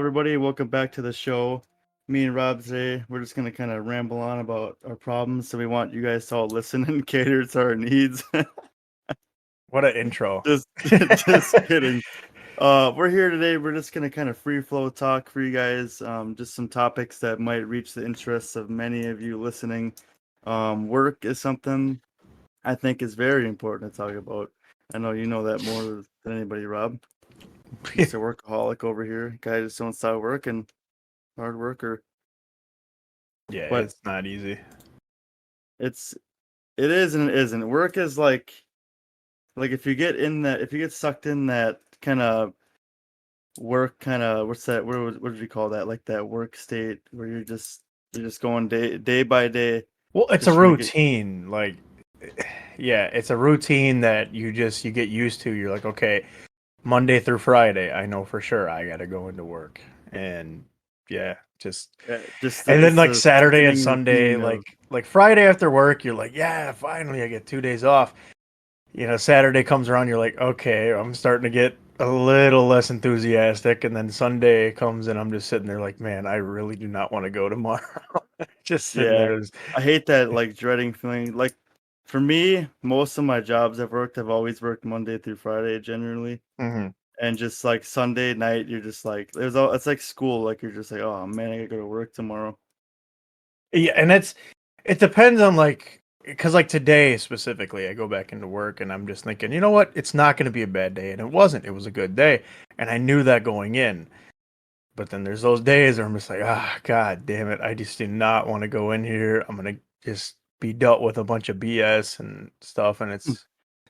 everybody? Welcome back to the show. Me and Rob today, we're just gonna kind of ramble on about our problems. So we want you guys to all listen and cater to our needs. What an intro. just kidding. We're here today. We're just gonna kind of free flow talk for you guys. Just some topics that might reach the interests of many of you listening. Work is something I think is very important to talk about. I know you know that more than anybody, Rob. He's a workaholic over here. Guy just don't stop working. Hard worker. Yeah, But it's not easy. it is and it isn't. Work is like if you get sucked in that kind of work what's that, what did you call that, like that work state where you're just going day by day. Well, it's a Just trying to routine. It's a routine that you get used to. You're like, okay, Monday through Friday, I know for sure I got to go into work. And and then it's like the Saturday and sickening Sunday, routine of like Friday after work, you're like, yeah, finally I get 2 days off. Saturday comes around, you're like, okay, I'm starting to get a little less enthusiastic, and then Sunday comes and I'm just sitting there like, man, I really do not want to go tomorrow. Just sitting yeah. there. I hate that like dreading feeling. Like for me, most of my jobs I've always worked Monday through Friday generally. Mhm. And just like Sunday night, you're just like, it's like school. Like you're just like, oh man, I gotta go to work tomorrow. Yeah, and it depends on because like today specifically, I go back into work and I'm just thinking, you know what? It's not going to be a bad day, and it wasn't. It was a good day, and I knew that going in. But then there's those days where I'm just like, god damn it, I just do not want to go in here. I'm gonna just be dealt with a bunch of BS and stuff, and it's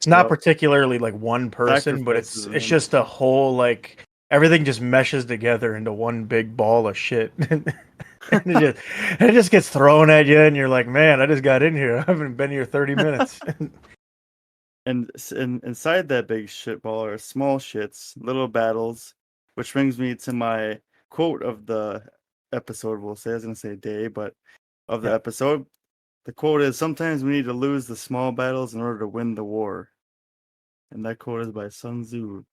not Yep. particularly like one person, but Sacrifices, it's man. just a whole like everything just meshes together into one big ball of shit. And it just gets thrown at you, and you're like, man, I just got in here. I haven't been here 30 minutes. And inside that big shit ball are small shits, little battles, which brings me to my quote of the episode. We'll say, I was gonna say day, but of the Yeah. episode, the quote is, "Sometimes we need to lose the small battles in order to win the war." And that quote is by Sun Tzu.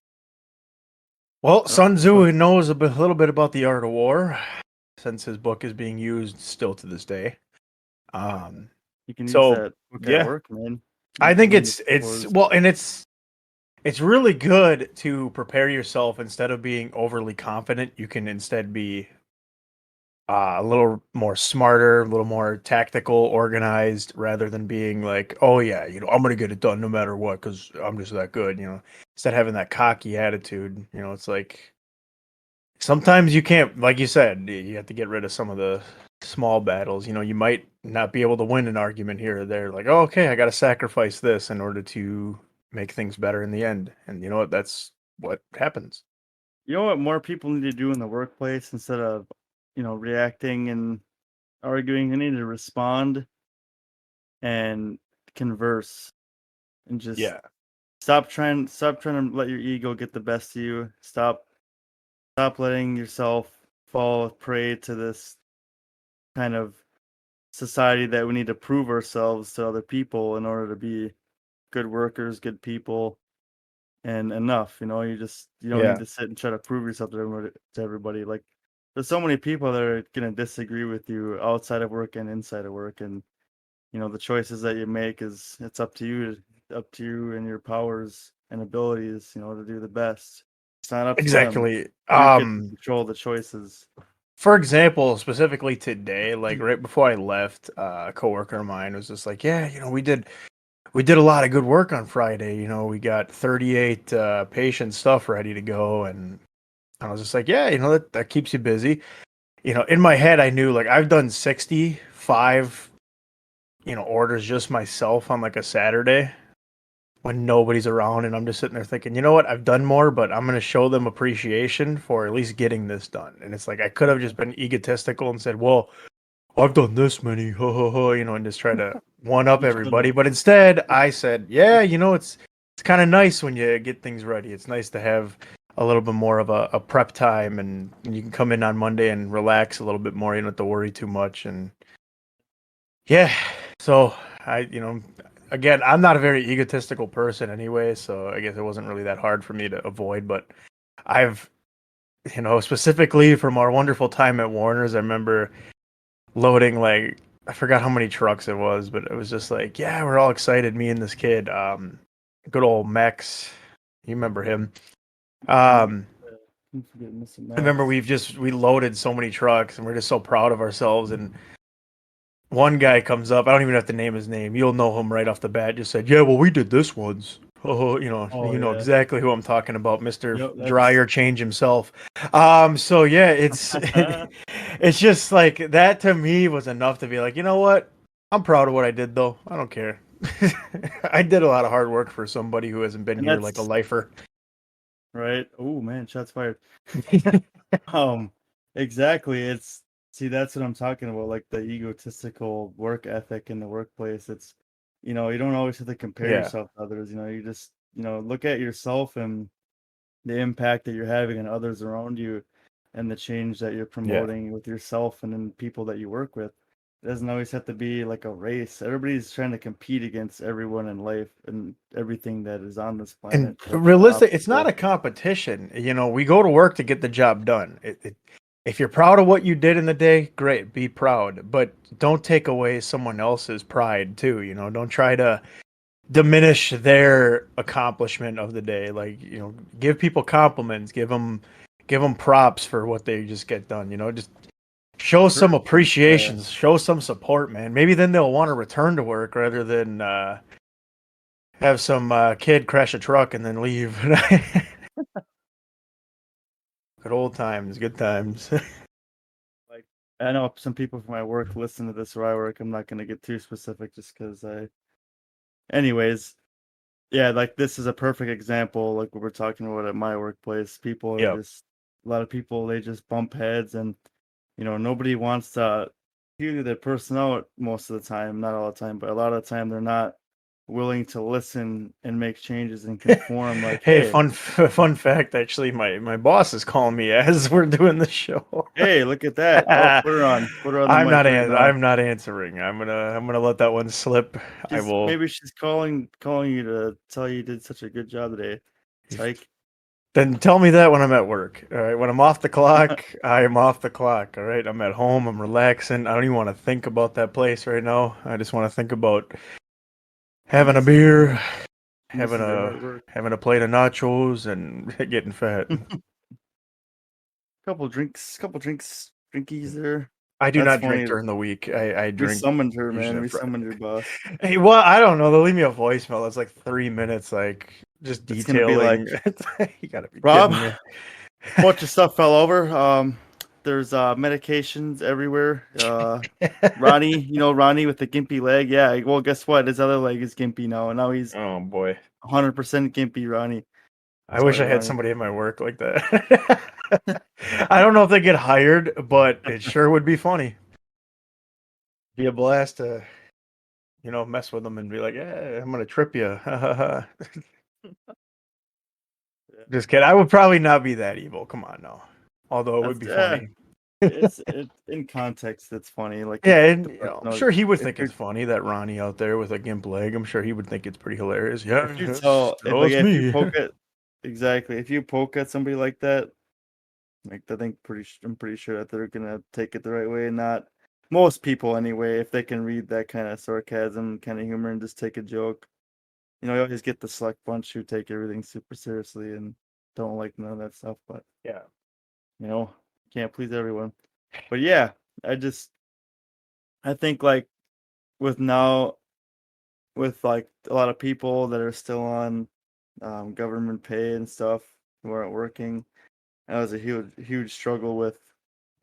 Well, Oh, Sun Tzu knows little bit about the art of war, since his book is being used still to this day. you can use So that book at yeah, work, man. I You can think win the it's wars. well, and it's really good to prepare yourself instead of being overly confident. You can instead be a little more smarter, a little more tactical, organized, rather than being like, oh yeah, I'm gonna get it done no matter what because I'm just that good. Instead of having that cocky attitude, it's like sometimes you can't, like you said, you have to get rid of some of the small battles. You might not be able to win an argument here or there. Like, oh, okay, I got to sacrifice this in order to make things better in the end. And you know what? That's what happens. You know what more people need to do in the workplace instead of, reacting and arguing? They need to respond and converse and just Yeah. stop trying to let your ego get the best of you. Stop letting yourself fall prey to this kind of society that we need to prove ourselves to other people in order to be good workers, good people, and enough. You don't need Yeah. to sit and try to prove yourself to everybody. Like there's so many people that are gonna disagree with you outside of work and inside of work, and the choices that you make it's up to you and your powers and abilities, to do the best. It's not up to them. Exactly. You get to control the choices. For example, specifically today, like right before I left, a coworker of mine was just like, "Yeah, we did a lot of good work on Friday. We got 38 patient stuff ready to go." And I was just like, "Yeah, that keeps you busy." In my head, I knew like I've done 65, orders just myself on like a Saturday when nobody's around, and I'm just sitting there thinking, you know what, I've done more, but I'm gonna show them appreciation for at least getting this done. And it's like I could have just been egotistical and said, well, I've done this many, ho ho ho, and just try to one up You everybody. should've. But instead, I said, yeah, it's kind of nice when you get things ready. It's nice to have a little bit more of a prep time, and you can come in on Monday and relax a little bit more. You don't have to worry too much. And yeah, so again, I'm not a very egotistical person anyway, so I guess it wasn't really that hard for me to avoid. But I've you know, specifically from our wonderful time at Warner's, I remember loading like I forgot how many trucks it was, but it was just like, yeah, we're all excited, me and this kid. Good old Mex. You remember him? Um, I'm forgetting Mr. I remember Max. we loaded so many trucks and we're just so proud of ourselves. And one guy comes up, I don't even have to name his name. You'll know him right off the bat. Just said, "Yeah, well, we did this once." Oh, Oh you know yeah. exactly who I'm talking about, Mister Yep, that's Dryer Change himself. So yeah, it's just like that to me was enough to be like, you know what? I'm proud of what I did, though. I don't care. I did a lot of hard work for somebody who hasn't been and here like a that's lifer. right. Oh man, shots fired. Um, exactly. It's see, that's what I'm talking about, like the egotistical work ethic in the workplace. It's you don't always have to compare Yeah, yourself to others. You just look at yourself and the impact that you're having on others around you, and the change that you're yeah. promoting with yourself and then people that you work with. It doesn't always have to be like a race. Everybody's trying to compete against everyone in life and everything that is on this And planet. That's the realistic, it's not obstacle. a competition. You know, we go to work to get the job done. If you're proud of what you did in the day, great, be proud. But don't take away someone else's pride too. You know, don't try to diminish their accomplishment of the day. Like, you know, give people compliments, give them props for what they just get done. You know, just show some Encouragement. Yeah. appreciation, show some support, man. Maybe then they'll want to return to work rather than have some kid crash a truck and then leave. Good old times, good times. Like I know some people from my work listen to this where I work. I'm not gonna get too specific just because anyways, yeah, like this is a perfect example, like what we're talking about at my workplace. People are Yep. just a lot of people they just bump heads and nobody wants to hear their person out most of the time, not all the time, but a lot of the time they're not willing to listen and make changes and conform like, Hey, hey, fun fact. Actually, my boss is calling me as we're doing the show. hey, look at that. Oh, put her on the mic right now. I'm not answering. I'm gonna let that one slip. I will. Maybe she's calling you to tell you did such a good job today. Psych. Then tell me that when I'm at work. All right. When I'm off the clock, I am off the clock. All right. I'm at home. I'm relaxing. I don't even want to think about that place right now. I just want to think about having a beer, Missing your hard work. having a plate of nachos, and getting fat. Couple drinks, drinkies there. I do That's not drink funny. during the week. I We drink summoned her, usually man. on We Friday. summoned your boss. Hey, well, I don't know. They'll leave me a voicemail. It's like 3 minutes, like just It's gonna be detailing. like, You gotta be Rob, kidding me. bunch of stuff fell over. There's medications everywhere. Ronnie, Ronnie with the gimpy leg. Yeah, well, guess what? His other leg is gimpy now, and now he's Oh boy. 100% gimpy, Ronnie. I wish Sorry, I had Ronnie. somebody at my work like that. I don't know if they get hired, but it sure would be funny. Be a blast to, mess with them and be like, "Yeah, I'm gonna trip you." Yeah. Just kidding. I would probably not be that evil. Come on, no. Although it would That's be funny. it in context. It's funny. Like if Yeah, the and person I'm knows sure he would if think you're it's funny that Ronnie out there with a gimp leg. I'm sure he would think it's pretty hilarious. Yeah, if you that's, tell that was if you me. poke at exactly if you poke at somebody like that, like I'm pretty sure that they're gonna take it the right way and not most people anyway. If they can read that kind of sarcasm, kind of humor, and just take a joke, you always get the select bunch who take everything super seriously and don't like none of that stuff. But Yeah. you know, can't please everyone. But yeah, I think like with now with like a lot of people that are still on government pay and stuff who aren't working. That was a huge struggle with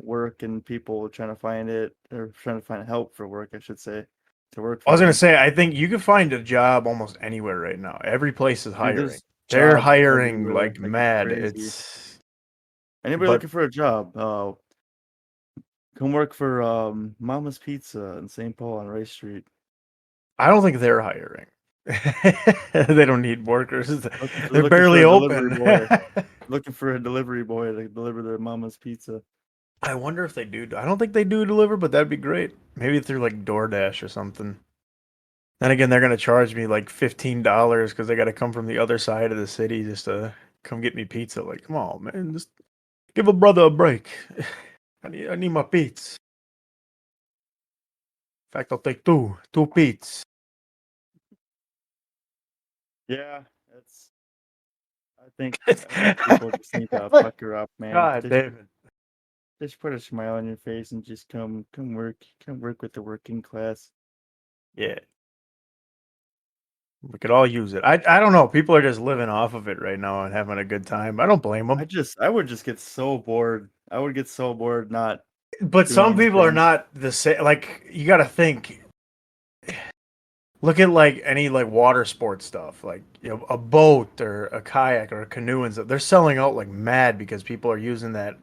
work and people trying to find it or trying to find help for work, I should say, to work I was for gonna them. say, I think you can find a job almost anywhere right now. Every place is Dude, hiring. there's They're jobs hiring everywhere. like Like it's mad. crazy. It's Anybody but looking for a job, come work for Mama's Pizza in St. Paul on Rice Street. I don't think they're hiring. They don't need workers. They're They're looking for barely a delivery open. boy. Looking for a delivery boy to deliver their mama's pizza. I wonder if they do. I don't think they do deliver, but that'd be great. Maybe through like DoorDash or something. Then again, they're gonna charge me like $15 because they got to come from the other side of the city just to come get me pizza. Like, come on, man, just Give a brother a break. I need my beats. In fact, I'll take two beats. Yeah, it's. I think people just need to pucker up, man. God, David. Just put a smile on your face and just come work with the working class. Yeah. We could all use it. I don't know. People are just living off of it right now and having a good time. I don't blame them. I would just get so bored. I would get so bored not But doing some people are anything. not the same. Like, you got to think. Look at like any like water sports stuff, like a boat or a kayak or a canoe and stuff. They're selling out like mad because people are using that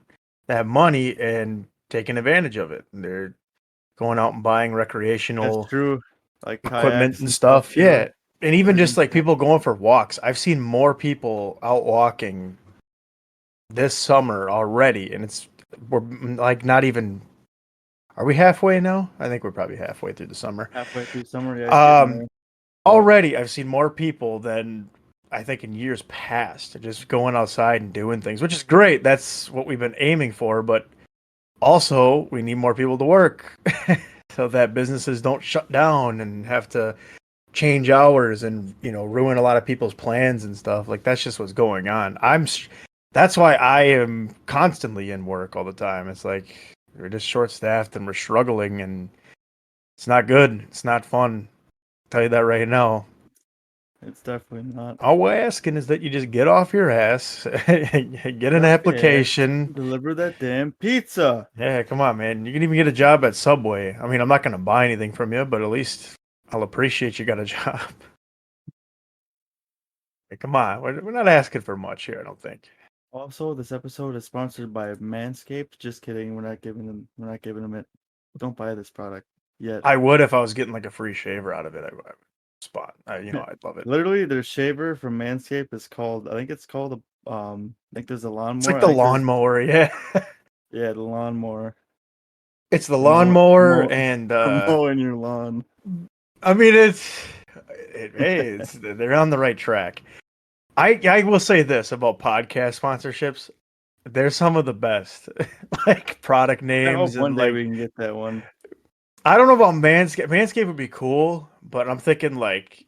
money and taking advantage of it. And they're going out and buying That's recreational true. Like equipment kayaks and and stuff stuff. too. Yeah. And even just Everything's like going people going for walks. I've seen more people out walking this summer already, and we're like not even. Are we halfway now? I think we're probably halfway through the summer. halfway through summer. Yeah, it's getting there. Already I've seen more people than I think in years past just going outside and doing things, which is great. That's what we've been aiming for, but also we need more people to work so that businesses don't shut down and have to change hours and, ruin a lot of people's plans and stuff. Like that's just what's going on. That's why I am constantly in work all the time. It's like we're just short staffed and we're struggling and it's not good. It's not fun. I'll tell you that right now. It's definitely not. All we're asking is that you just get off your ass, get an application. Deliver that damn pizza. Yeah, come on, man. You can even get a job at Subway. I mean, I'm not going to buy anything from you, but at least I'll appreciate you got a job. Hey, come on. We're not asking for much here, I don't think. Also, this episode is sponsored by Manscaped. Just kidding. We're not giving them it. Don't buy this product yet. I would if I was getting like a free shaver out of it. I would spot. I'd love it. Literally, their shaver from Manscaped is called. I think it's called a. I think there's a It's lawnmower. like the lawnmower, yeah. Yeah, the lawnmower It's the for mow, lawnmower mow, and for mowing your lawn. I mean they're on the right track. I will say this about podcast sponsorships. They're some of the best. Like product I hope names one and day like we can get that one. I don't know about Manscaped. Manscaped would be cool, but I'm thinking like,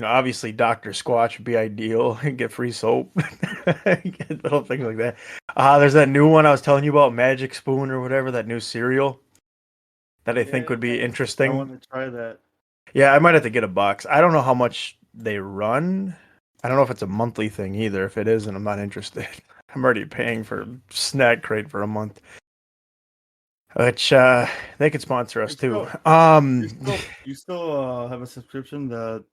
obviously Dr. Squatch would be ideal and get free soap. Get little things like that. There's that new one I was telling you about, Magic Spoon or whatever, that new cereal that I think Yeah, would be I interesting. want to try that. Yeah, I might have to get a box. I don't know how much they run. I don't know if it's a monthly thing either. If it isn't, I'm not interested. I'm already paying for Snack Crate for a month. Which they could sponsor us You too. still, you still have a subscription to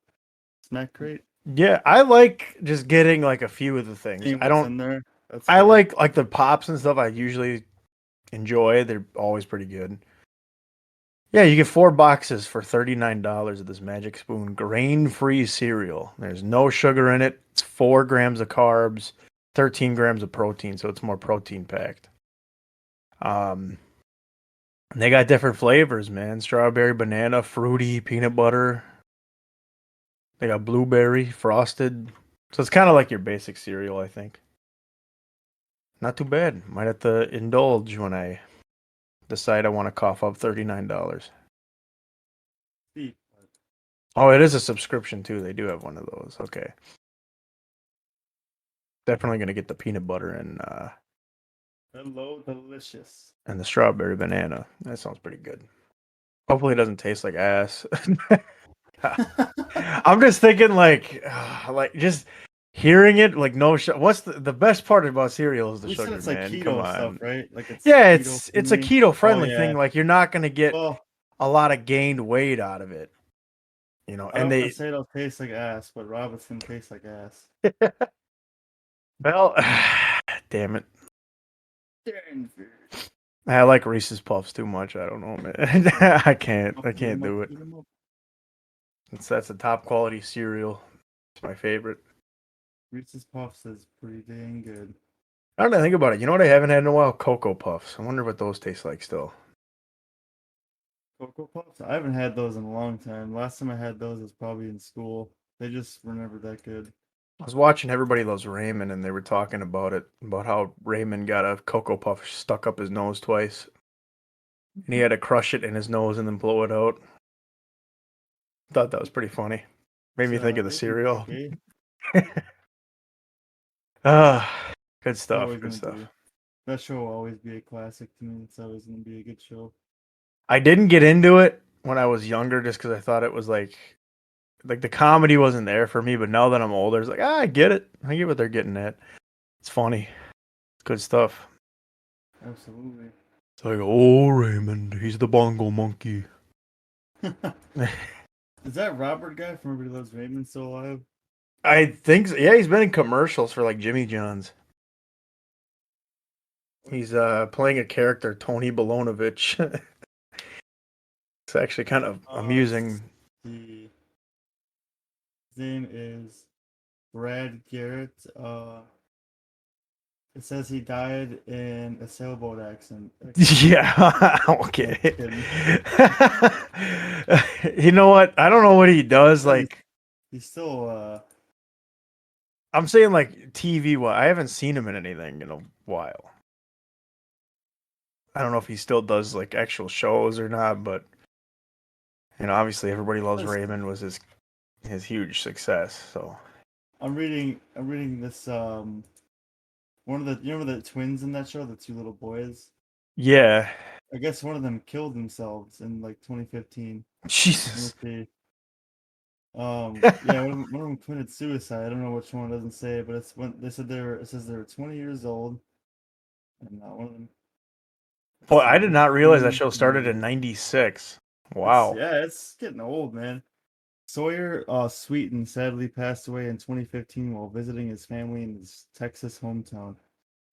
Snack Crate? Yeah, I like just getting like a few of the things. Seeing what's in there. That's I good. like the pops and stuff I usually enjoy. They're always pretty good. Yeah, you get 4 boxes for $39 of this Magic Spoon grain-free cereal. There's no sugar in it. It's 4 grams of carbs, 13 grams of protein, so it's more protein packed. And they got different flavors, man. Strawberry, banana, fruity, peanut butter. They got blueberry, frosted. So it's kind of like your basic cereal, I think. Not too bad. Might have to indulge when I decide I want to cough up $39. See, Oh, it is a subscription too. They do have one of those. Okay. Definitely gonna get the peanut butter hello, delicious. and the strawberry banana. That sounds pretty good. Hopefully it doesn't taste like ass. I'm just thinking like just hearing it like no what's the best part about cereal is the We said sugar, it's like man. Come keto stuff, on. right? Like it's Yeah, keto it's a friendly. keto Oh friendly yeah. thing. Like you're not gonna get Well, a lot of gained weight out of it. I And don't want to they say it'll taste like ass, but Robinson tastes like ass. well damn it. Denver. I like Reese's Puffs too much. I don't know, man. I can't Eat 'em up, do it. eat 'em up. That's a top quality cereal. It's my favorite. Reese's Puffs is pretty dang good. I don't know, think about it. You know what I haven't had in a while? Cocoa Puffs. I wonder what those taste like still. Cocoa Puffs? I haven't had those in a long time. Last time I had those was probably in school. They just were never that good. I was watching Everybody Loves Raymond, and they were talking about it, about how Raymond got a Cocoa Puff stuck up his nose twice, and he had to crush it in his nose and then blow it out. Thought that was pretty funny. Made me think of the Raymond's cereal. okay. Good stuff. Always Good gonna stuff. be. That show will always be a classic to me. It's always gonna be a good show. I didn't get into it when I was younger, just because I thought it was like the comedy wasn't there for me. But now that I'm older, it's like I get it. I get what they're getting at. It's funny. It's good stuff. Absolutely. It's like, oh, Raymond, he's the bongo monkey. Is that Robert guy from Everybody Loves Raymond still alive? I think so. Yeah, he's been in commercials for like Jimmy John's. He's playing a character, Tony Bolonovich. It's actually kind of amusing. His name is Brad Garrett. It says he died in a sailboat accident. Yeah, okay. You know what? I don't know what he does. Like, he's still. I'm saying like TV. I haven't seen him in anything in a while. I don't know if he still does like actual shows or not, but obviously Everybody Loves Raymond was his huge success. So I'm reading this. One of the remember the twins in that show, the two little boys. Yeah. I guess one of them killed themselves in like 2015. Jesus. Yeah, one of them committed suicide. I don't know which one, it doesn't say, but it's when they said it says they were 20 years old, and one of them. Boy, I did not realize that show started in '96. Wow. It's getting old, man. Sawyer Sweet sadly passed away in 2015 while visiting his family in his Texas hometown.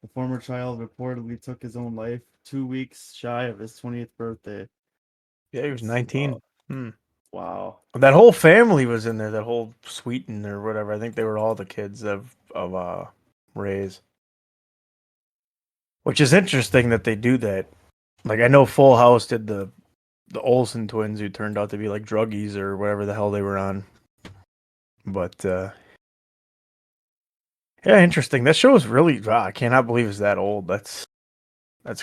The former child reportedly took his own life 2 weeks shy of his 20th birthday. Yeah, he was 19. Wow. That whole family was in there. That whole Sweeten or whatever. I think they were all the kids of Ray's. Which is interesting that they do that. Like I know Full House did the Olsen twins who turned out to be like druggies or whatever the hell they were on. But yeah, interesting. That show is really I cannot believe it's that old. That's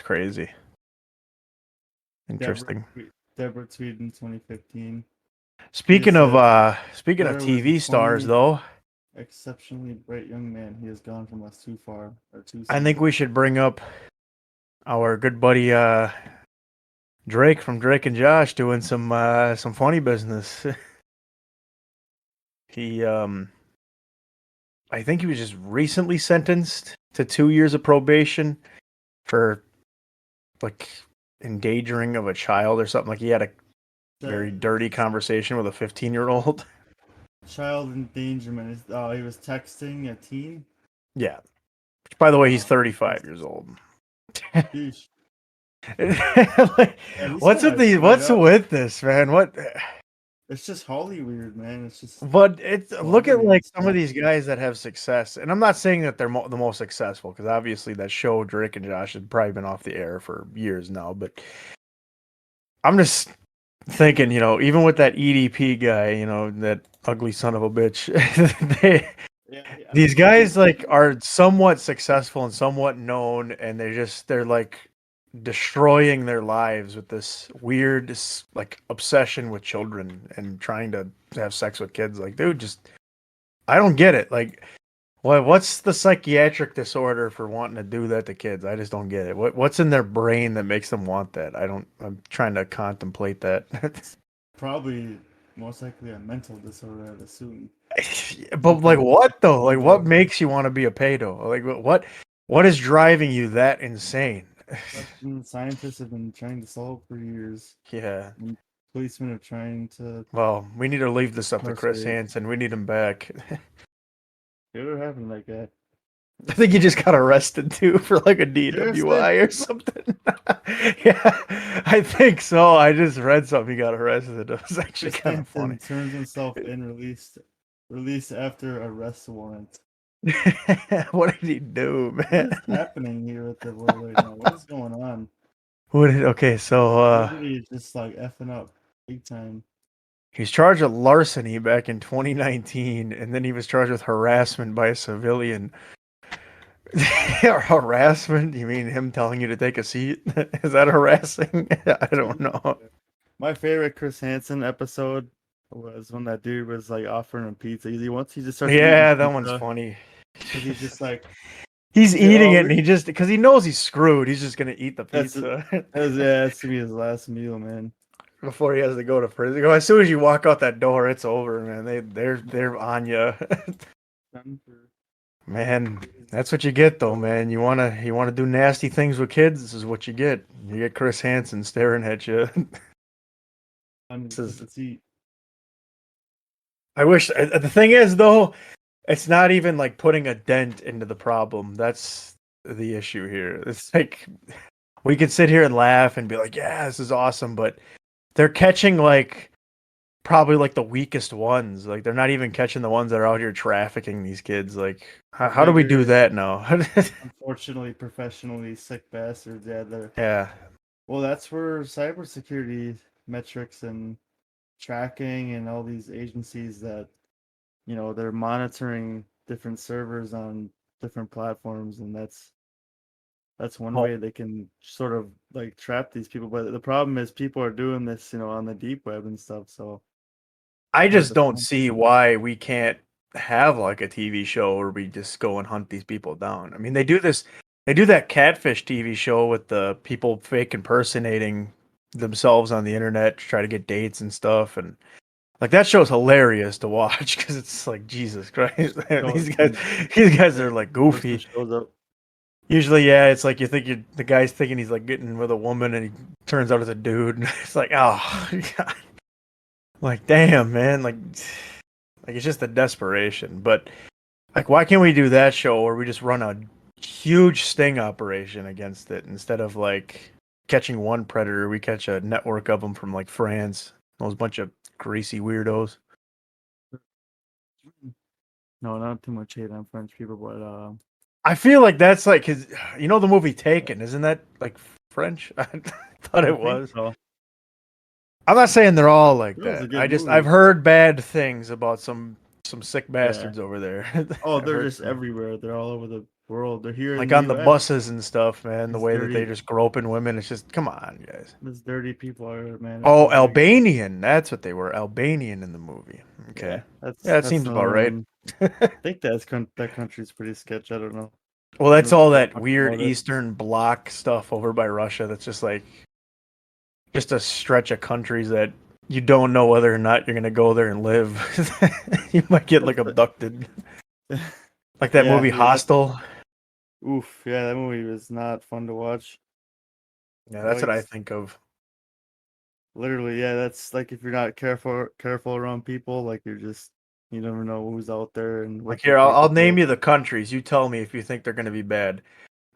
crazy. Interesting. Deborah Sweden 2015. Speaking of TV stars though, exceptionally bright young man. He has gone from us too far or too soon. I think we should bring up our good buddy Drake from Drake and Josh doing some funny business. He I think he was just recently sentenced to 2 years of probation for like endangering of a child or something. Like he had a very dirty conversation with a 15-year-old. Child endangerment. He was texting a teen. Yeah. Which, by the way, he's 35 years old. Like, what's with this, man? What? It's just Hollywood, man. It's just. But look at like some of these guys that have success, and I'm not saying that they're the most successful because obviously that show Drake and Josh has probably been off the air for years now. But I'm just thinking, even with that EDP guy, that ugly son of a bitch, these guys like are somewhat successful and somewhat known, and they're like destroying their lives with this weird like obsession with children and trying to have sex with kids. Like, dude, I don't get it. Like, what's the psychiatric disorder for wanting to do that to kids? I just don't get it. What's in their brain that makes them want that? I'm trying to contemplate that. Probably most likely a mental disorder, I'd assume. But like what though? Like what makes you want to be a pedo? Like what is driving you that insane? Scientists have been trying to solve for years. Yeah. And policemen are trying to. Well, we need to leave this up to Chris Hansen. We need him back. What happened like that? I think he just got arrested too for like a DWI or something. Yeah, I think so. I just read something. He got arrested. It was actually kind of funny. Turns himself in, released after arrest warrant. What did he do, man? What is happening here at the world right now? What is going on? Okay, so everybody is just like effing up big time. He's charged with larceny back in 2019, and then he was charged with harassment by a civilian. Harassment? You mean him telling you to take a seat? Is that harassing? I don't know. My favorite Chris Hansen episode was when that dude was like offering him pizza. He just starts eating Yeah, that one's pizza funny. because he's just like He's he's like, eating oh, it, and he just because he knows he's screwed, he's just gonna eat the that's it. pizza That's gonna be his last meal, man. before he has to go to prison. As soon as you walk out that door, it's over, man. They're on you, man. That's what you get, though, man. You wanna do nasty things with kids. This is what you get. You get Chris Hansen staring at you. This is. I wish the thing is though, it's not even like putting a dent into the problem. That's the issue here. It's like we could sit here and laugh and be like, "Yeah, this is awesome," but they're catching like probably like the weakest ones. Like they're not even catching the ones that are out here trafficking these kids. Like, how do we do that now? Unfortunately, professionally sick bastards. Yeah, Yeah. well, that's where cybersecurity metrics and tracking and all these agencies that they're monitoring different servers on different platforms, and that's one Well, way they can sort of like trap these people. But the problem is people are doing this, on the deep web and stuff. So I hard just to don't find. see why we can't have like a TV show where we just go and hunt these people down. I mean, they do this, they do that Catfish TV show with the people fake impersonating themselves on the internet to try to get dates and stuff. And like that show's hilarious to watch because it's like, Jesus Christ, these guys are like Person goofy. shows up. Usually, yeah, it's like the guy's thinking he's like getting with a woman and he turns out as a dude. And it's like, oh, God. Like, damn, man, like it's just a desperation. But like, why can't we do that show where we just run a huge sting operation against it instead of like catching one predator? We catch a network of them from like France. Those bunch of greasy weirdos. No, not too much hate on French people, but I feel like that's like, cause you know the movie Taken, isn't that like French? I thought I it think was. so. I'm not saying they're all like It was a that. good I've movie. heard bad things about some sick Yeah. bastards over there. Oh, I've they're heard just some. everywhere. They're all over the world. They're here in Like the on the U.S. buses and stuff, man. The These way that they dirty, just groping women, it's just come on, guys. these dirty people are, man. It's Oh, unbelievable. Albanian. That's what they were. Albanian in the movie. Yeah, Okay. that's Yeah, that that's seems about another right. one. I think that country's pretty sketch. I don't know. Well, I that's don't all know that much weird about it. Eastern Bloc stuff over by Russia. That's just like just a stretch of countries that you don't know whether or not you're gonna go there and live. You might get like abducted. Like that movie Yeah, that's Hostel. oof. Yeah, that movie was not fun to watch. Yeah, that's what Like I think of. literally, yeah, that's like if you're not careful around people, like you never know who's out there and Like what they're here, I'll capable name of. you the countries. You tell me if you think they're gonna be bad.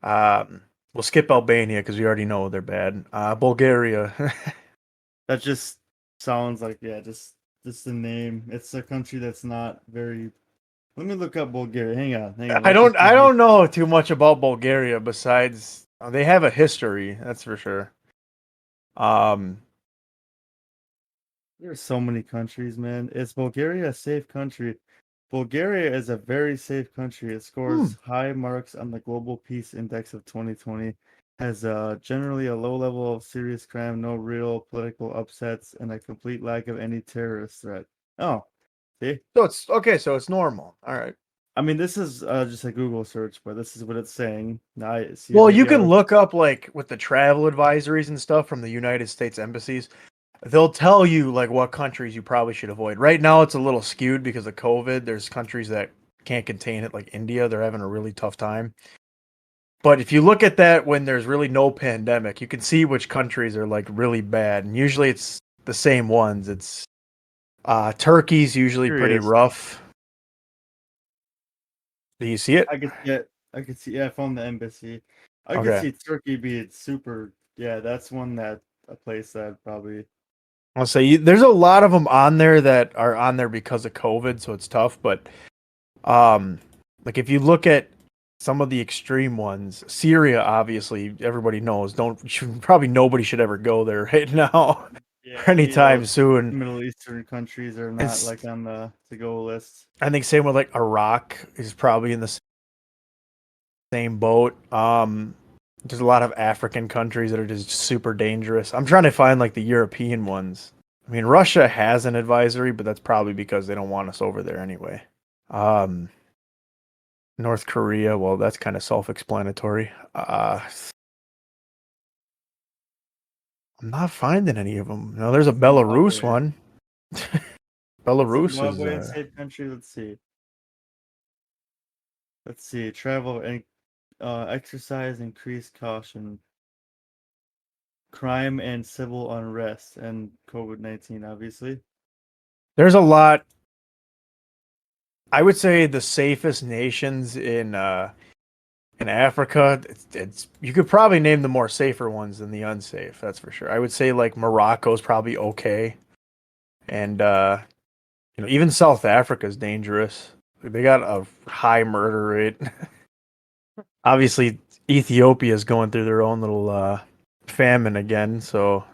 We'll skip Albania because we already know they're bad. Bulgaria. That just sounds like, yeah, just the name. It's a country that's not very. Let me look up Bulgaria. Hang on. I Watch this don't I movie. don't know too much about Bulgaria besides they have a history, that's for sure. Um, There's so many countries, man. Is Bulgaria a safe country? Bulgaria is a very safe country. It scores high marks on the Global Peace Index of 2020. Has generally a low level of serious crime, no real political upsets, and a complete lack of any terrorist threat. Oh, see? so it's okay, so it's normal. All right. I mean, this is just a Google search, but this is what it's saying. Now, I see Well, you maybe I can was. look up like with the travel advisories and stuff from the United States embassies. They'll tell you like what countries you probably should avoid. Right now it's a little skewed because of COVID. There's countries that can't contain it like India, they're having a really tough time. But if you look at that when there's really no pandemic, you can see which countries are like really bad. And usually it's the same ones. It's Turkey's usually Here he pretty is. rough. Do you see it? I could see. Yeah, from the embassy. I could Okay. see Turkey being super. Yeah, that's one that a place that probably. I'll say there's a lot of them on there that are on there because of COVID, so it's tough. But like if you look at some of the extreme ones, Syria, obviously everybody knows. Probably nobody should ever go there right now. Yeah, any of anytime those soon. Middle Eastern countries are not It's like on the to-go list. I think same with like Iraq is probably in the same boat. There's a lot of African countries that are just super dangerous. I'm trying to find like the European ones. I mean, Russia has an advisory, but that's probably because they don't want us over there anyway. Um, North Korea, well, that's kind of self-explanatory. I'm not finding any of them. No, there's a Belarus Zimbabwe. one. Is Belarus is Zimbabwe a safe country? Let's see. Let's see. Travel and exercise, increased caution, crime and civil unrest, and COVID-19, obviously. there's a lot. I would say the safest nations in Africa, it's you could probably name the more safer ones than the unsafe. That's for sure. I would say like Morocco's probably okay, and even South Africa's dangerous. They got a high murder rate. Obviously, Ethiopia's going through their own little famine again, so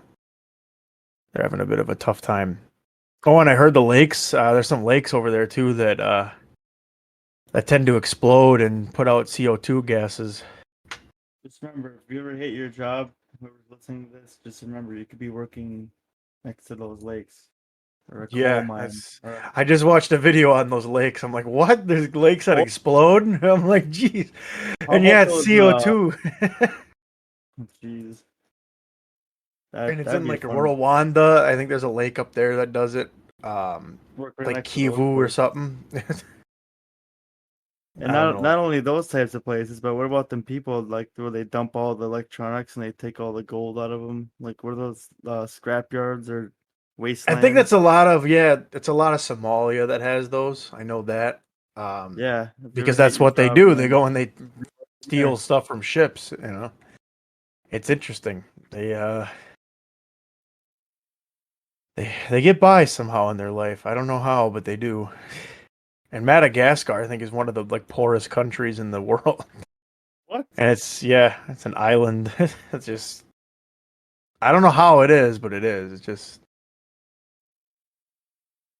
they're having a bit of a tough time. Oh, and I heard the lakes. There's some lakes over there too that tend to explode and put out CO2 gases. Just remember, if you ever hate your job, whoever's listening to this, just remember you could be working next to those lakes or a coal Yeah, mine. that's. Or I just watched a video on those lakes. I'm like, what? There's lakes that oh, explode? I'm like, geez. how And yeah, about it's those? CO2. Jeez, And it's that'd in be a like fun Rwanda. I think there's a lake up there that does it. work right Like next to those Kivu or places. something. And I don't not know. only those types of places, but what about them people like where they dump all the electronics and they take all the gold out of them? Like what are those scrapyards or I think wastelands? that's a lot of yeah, it's a lot of Somalia that has those. I know that. Yeah, if you ever Because hate that's your what they job, do. They man, go and they steal there. stuff from ships. It's interesting. They get by somehow in their life. I don't know how, but they do. And Madagascar, I think, is one of the like poorest countries in the world. What? And it's an island. It's just I don't know how it is, but it is. It's just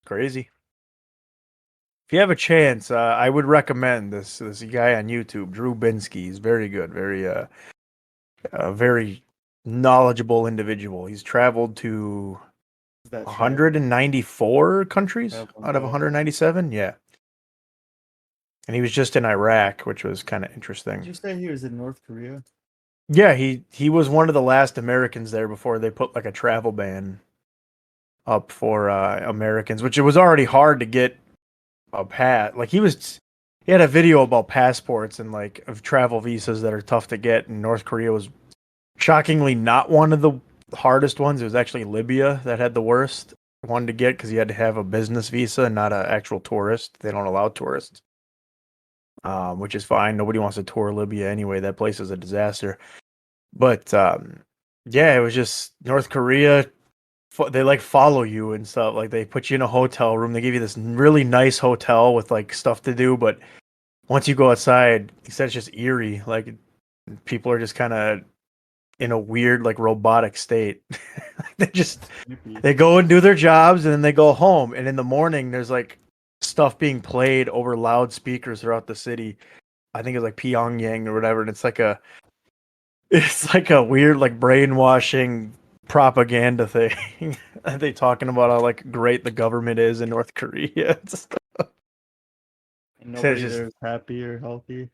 crazy. If you have a chance, I would recommend this guy on YouTube, Drew Binsky. He's very good, very knowledgeable individual. He's traveled to Is that travel? 194 countries Travel and out of go. 197. Yeah, and he was just in Iraq, which was kind of Did interesting. you say he was in North Korea? Yeah, he was one of the last Americans there before they put like a travel ban up for Americans, which it was already hard to get a like he had a video about passports and like of travel visas that are tough to get, and North Korea was shockingly not one of the hardest ones. It was actually Libya that had the worst one to get because you had to have a business visa and not an actual tourist. They don't allow tourists, which is fine. Nobody wants to tour Libya anyway. That place is a disaster. But yeah, it was just North Korea. They like follow you and stuff. Like they put you in a hotel room. They give you this really nice hotel with like stuff to do. But once you go outside, he said it's just eerie. Like people are just kind of in a weird like robotic state. they just Maybe. they go and do their jobs and then they go home. And in the morning, there's like stuff being played over loudspeakers throughout the city. I think it's like Pyongyang or whatever. And it's like a weird like brainwashing propaganda thing. Are they talking about how like great the government is in North Korea? And It's nobody just there is happy or healthy.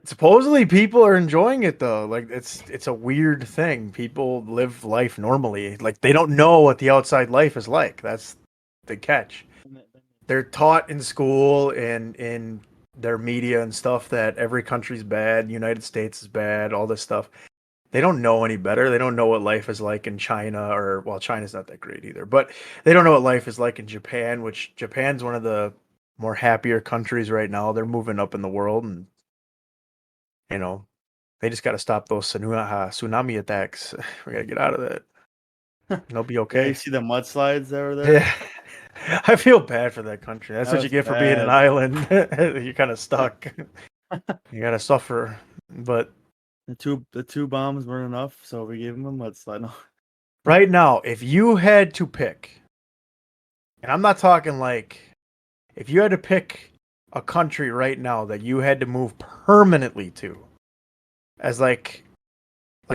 supposedly people are enjoying it though. Like it's a weird thing. People live life normally. Like they don't know what the outside life is like. That's the catch. They're taught in school and in their media and stuff that every country's bad, United States is bad, all this stuff. They don't know any better. They don't know what life is like in China or well, China's not that great either. But they don't know what life is like in Japan, which Japan's one of the more happier countries right now. They're moving up in the world and you know, they just got to stop those tsunami attacks. We got to get out of that. And they'll be Yeah, you okay. see the mudslides that were there? Yeah. I feel bad for that country. That's That what you was get for being an bad. island. You're kind of stuck. You got to suffer. But The two bombs weren't enough, so we gave them a mudslide. No. right now, if you had to pick, and I'm not talking like, if you had to pick a country right now that you had to move permanently to, as like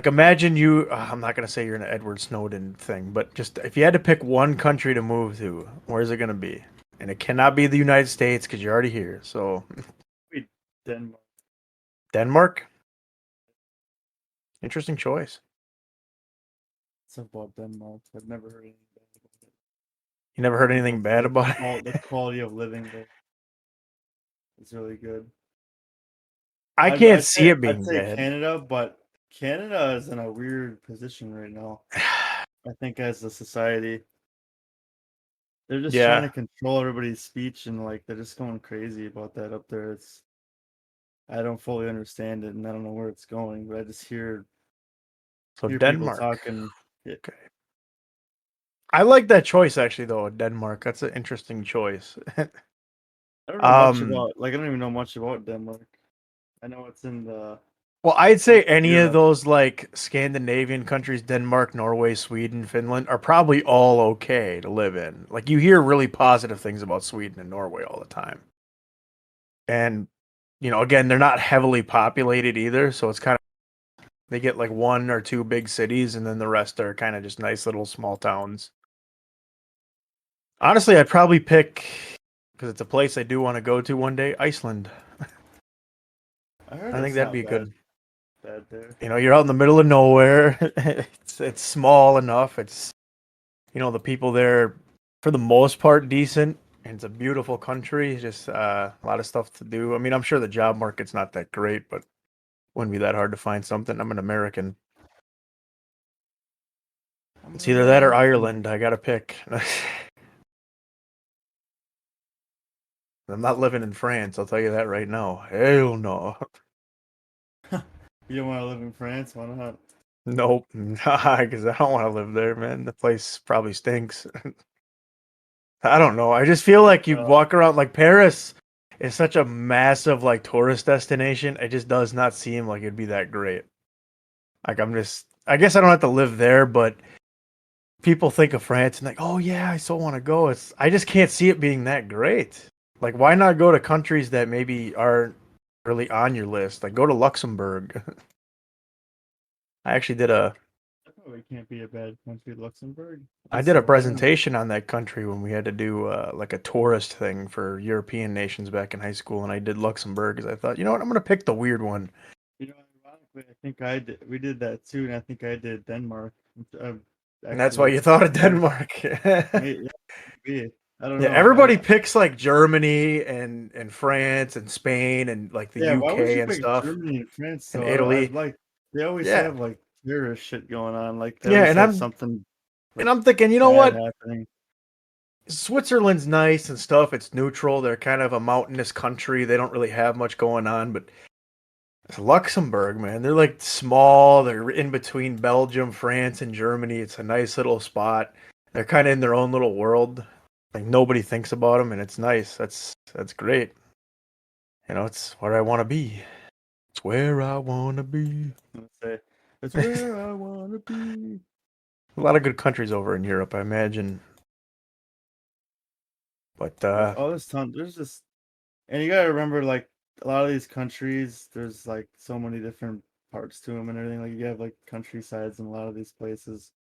imagine you, I'm not going to say you're in an Edward Snowden thing, but just if you had to pick one country to move to, where's it going to be? And it cannot be the United States because you're already here. So Maybe Denmark. Denmark, interesting choice. It's about Denmark. I've never heard anything bad about it. You never heard anything bad about it? The quality of living there is really good. I can't see it being I'd say bad. Canada, but Canada is in a weird position right now. I think as a society, they're just trying to control everybody's speech and like they're just going crazy about that up there. I don't fully understand it and I don't know where it's going, but I just hear people Denmark. talking. Okay. I like that choice actually though, Denmark. That's an interesting choice. I don't know much about I don't even know much about Denmark. I know it's in the Well, I'd say any Europe. of those like Scandinavian countries, Denmark, Norway, Sweden, Finland, are probably all okay to live in. Like you hear really positive things about Sweden and Norway all the time. And again, they're not heavily populated either, so it's kind of they get like one or two big cities and then the rest are kind of just nice little small towns. Honestly, I'd probably pick, because it's a place I do want to go to one day, Iceland. I think that'd be good. Bad there. You're out in the middle of nowhere. It's small enough. It's the people there for the most part decent, and it's a beautiful country. Just a lot of stuff to do. I mean, I'm sure the job market's not that great, but wouldn't be that hard to find something. I'm an American. It's either that or Ireland. I gotta pick. I'm not living in France. I'll tell you that right now. Hell no. You don't want to live in France? Why not? Nope, because I don't want to live there, man. The place probably stinks. I don't know. I just feel like you walk around like Paris is such a massive like tourist destination. It just does not seem like it'd be that great. Like I guess I don't have to live there, but people think of France and like, oh yeah, I so want to go. I just can't see it being that great. Like, why not go to countries that maybe aren't really on your list? Like, go to Luxembourg. I actually did That probably can't be a bad country, Luxembourg. I did a presentation on that country when we had to do like a tourist thing for European nations back in high school, and I did Luxembourg because I thought, you know what, I'm gonna pick the weird one. Ironically, I think we did that too, and I think I did Denmark. And that's why you thought of Denmark. Maybe. I don't know. Everybody picks like Germany and France and Spain and like the UK why would you and pick stuff. Germany and France and Italy. They always have like terrorist shit going on. Like they yeah, always and have something. And I'm thinking, you know what? Happening. Switzerland's nice and stuff. It's neutral. They're kind of a mountainous country. They don't really have much going on, but Luxembourg, man, they're like small. They're in between Belgium, France, and Germany. It's a nice little spot. They're kind of in their own little world. Like nobody thinks about them, and it's nice. That's great. It's where I want to be. It's where I want to be. It's where I want to be. A lot of good countries over in Europe, I imagine. But there's tons. There's just, and you gotta remember, like a lot of these countries, there's like so many different parts to them and everything. Like you have like countrysides in a lot of these places.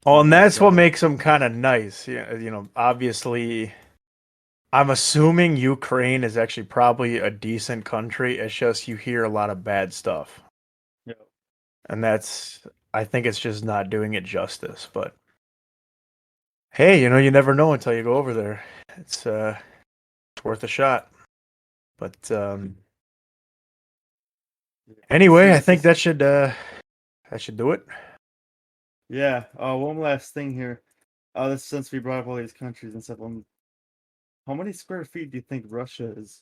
Oh, and that's what makes them kind of nice. Obviously, I'm assuming Ukraine is actually probably a decent country. It's just you hear a lot of bad stuff. Yeah. And I think it's just not doing it justice. But hey, you never know until you go over there. It's worth a shot. But anyway, I think that should do it. Yeah. One last thing here. Since we brought up all these countries and stuff, how many square feet do you think Russia is?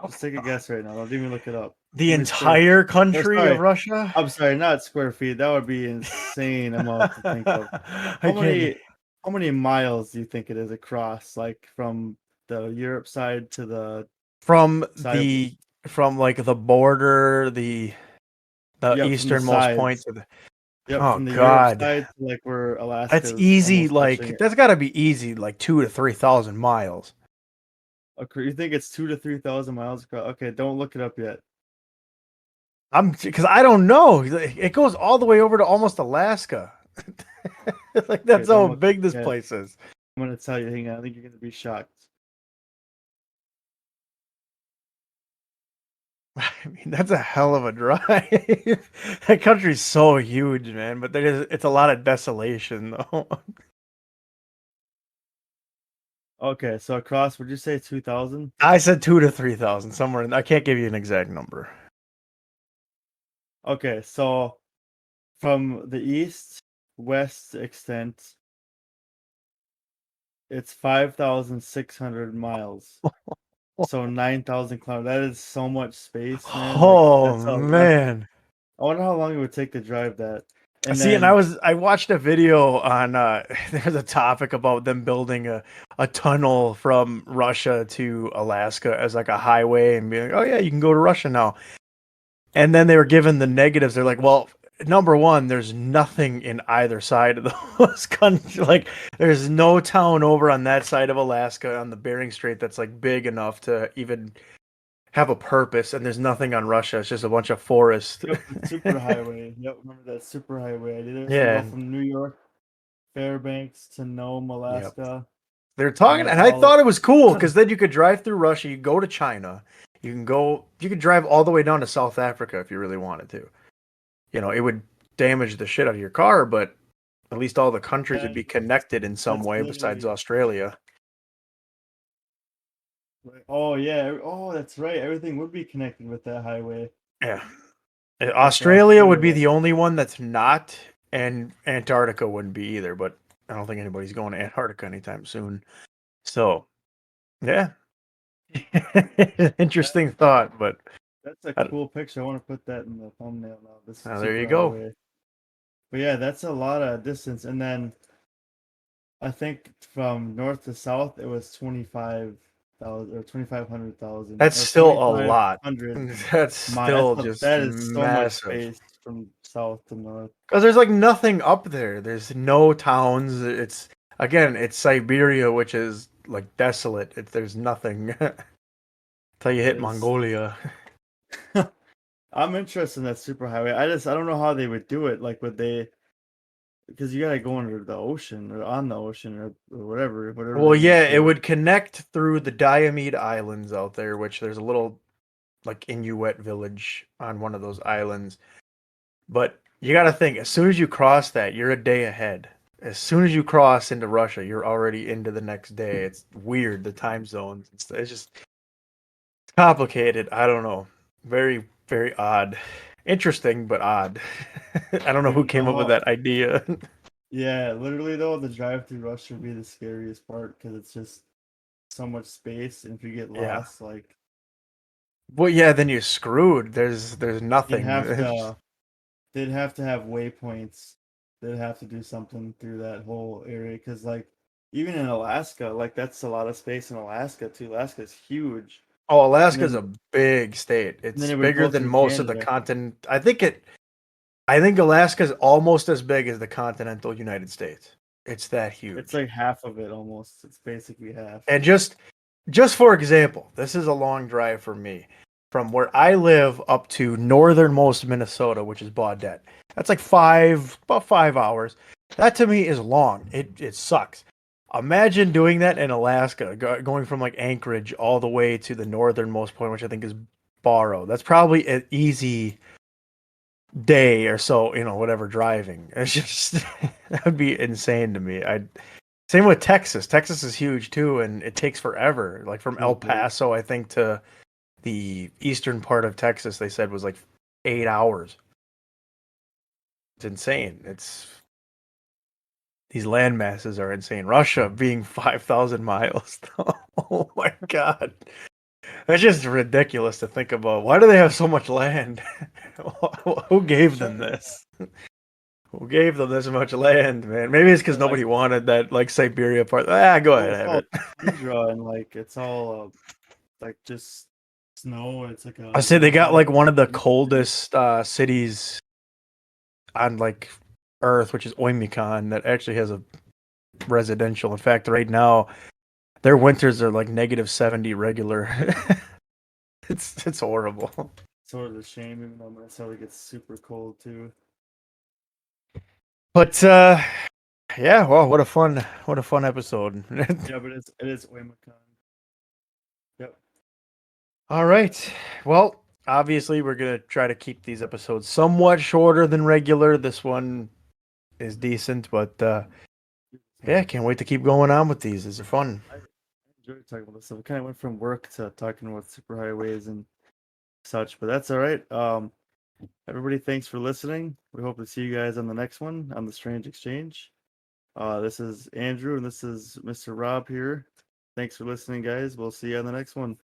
Just take a guess right now. Don't even look it up. The entire country of Russia? I'm sorry, not square feet. That would be insane amount to think of. How many miles do you think it is across, like from the Europe side to the from like the border, the easternmost point to the Yep, Oh from the Europe God, side to like where that's Alaska's easy. almost touching Like it. that's got to be easy. Like 2,000 to 3,000 miles. Okay, you think it's 2 to 3,000 miles across? Okay, don't look it up yet. Because I don't know. It goes all the way over to almost Alaska. Like Okay, that's don't how look it big this yet. place is. I'm gonna tell you. Hang on, I think you're gonna be shocked. I mean, that's a hell of a drive. That country's so huge, man. But it's a lot of desolation, though. Okay, so across, would you say 2,000? I said 2 to 3,000 somewhere. I can't give you an exact number. Okay, so from the east west extent, it's 5,600 miles. So 9,000 kilometers. That is so much space, man. Like Oh that's a that's. man. I wonder how long it would take to drive that. And See, and then I watched a video on there's a topic about them building a tunnel from Russia to Alaska as like a highway and being like, oh yeah, you can go to Russia now. And then they were given the negatives. They're like, well, number one, there's nothing in either side of those countries. Like, there's no town over on that side of Alaska on the Bering Strait that's like big enough to even have a purpose. And there's nothing on Russia. It's just a bunch of forest. yep, the super highway. Yep, remember that super highway idea? So you Yeah. go from New York, Fairbanks to Nome, Yep. Alaska, They're and talking, like and I all thought it was cool because then you could drive through Russia, you go to China, you could drive all the way down to South Africa if you really wanted to. It would damage the shit out of your car, but at least all the countries would that, be connected in some that's way besides literally Australia. right. Oh yeah, oh that's right. Everything would be connected with that highway. Yeah. Okay, Australia would be Australia. the only one that's not, and Antarctica wouldn't be either, but I don't think anybody's going to Antarctica anytime soon. So, yeah. That, Interesting thought, but that's a I cool picture. I want to put that in the thumbnail now. This there you super go. highway. But yeah, that's a lot of distance. And then I think from north to south it was 25,000 or 2,500,000 That's or still a lot. 2,500 That's miles. still just That is so much massive. space from south to north. Because there's like nothing up there. There's no towns. It's Siberia, which is like desolate. There's nothing till you It hit is. Mongolia. I'm interested in that superhighway. I don't know how they would do it. Like, would they? Because you gotta go under the ocean or on the ocean or whatever Well, they would yeah, it do. would connect through the Diomede Islands out there, which there's a little like Inuit village on one of those islands. But you got to think, as soon as you cross that, you're a day ahead. As soon as you cross into Russia, you're already into the next day. It's weird, the time zones. It's just complicated. I don't know. Very, very odd. Interesting, but odd. I don't know who Dude, came up with that idea. yeah, literally though, the drive through Russia would be the scariest part because it's just so much space, and if you get Yeah. lost, like Well, yeah, then you're screwed. There's they'd nothing. have to they'd have to have waypoints. They'd have to do something through that whole area because like even in Alaska, like that's a lot of space in Alaska too. Alaska's huge, Oh, and Alaska's a big state. then It's it would bigger go than through most of the Canada. continent. I think Alaska's almost as big as the continental United States. It's that It's huge. like half of it almost. It's basically half. And just for example, this is a long drive for me. From where I live up to northernmost Minnesota, which is Baudette. That's like about 5 hours. That to me is long. It sucks. Imagine doing that in Alaska, going from like Anchorage all the way to the northernmost point, which I think is Barrow. That's probably an easy day or so, whatever driving. It's just that would be insane to me. I Same with Texas. Texas is huge too, and it takes forever. Like from El Really big. Paso, I think to the eastern part of Texas, they said was like 8 hours. It's insane. These land masses are insane. Russia being 5,000 miles. Oh my God. That's just ridiculous to think about. Why do they have so much land? Who gave them Sure. this? Who gave them this much land, man? Maybe it's because But like, nobody wanted that, like Siberia part. Go well, ahead, it's have all it. tundra and like it's all like just snow. It's like I a say they got one-sided like one of the landscape. coldest cities on like Earth, which is Oymyakon, that actually has a residential. In fact, right now their winters are like -70 regular. It's horrible. Sort of a shame, even though Minnesota gets super cold too. But yeah, well, what a fun episode. Yeah, but it is Oymacon. Yep. All right. Well, obviously we're gonna try to keep these episodes somewhat shorter than regular. This one is decent, but yeah, can't wait to keep going on with these. These are fun. I enjoyed talking about this stuff. We kind of went from work to talking about superhighways and such, but that's all right. Everybody, thanks for listening. We hope to see you guys on the next one on the Strange Exchange. This is Andrew, and this is Mr. Rob here. Thanks for listening, guys. We'll see you on the next one.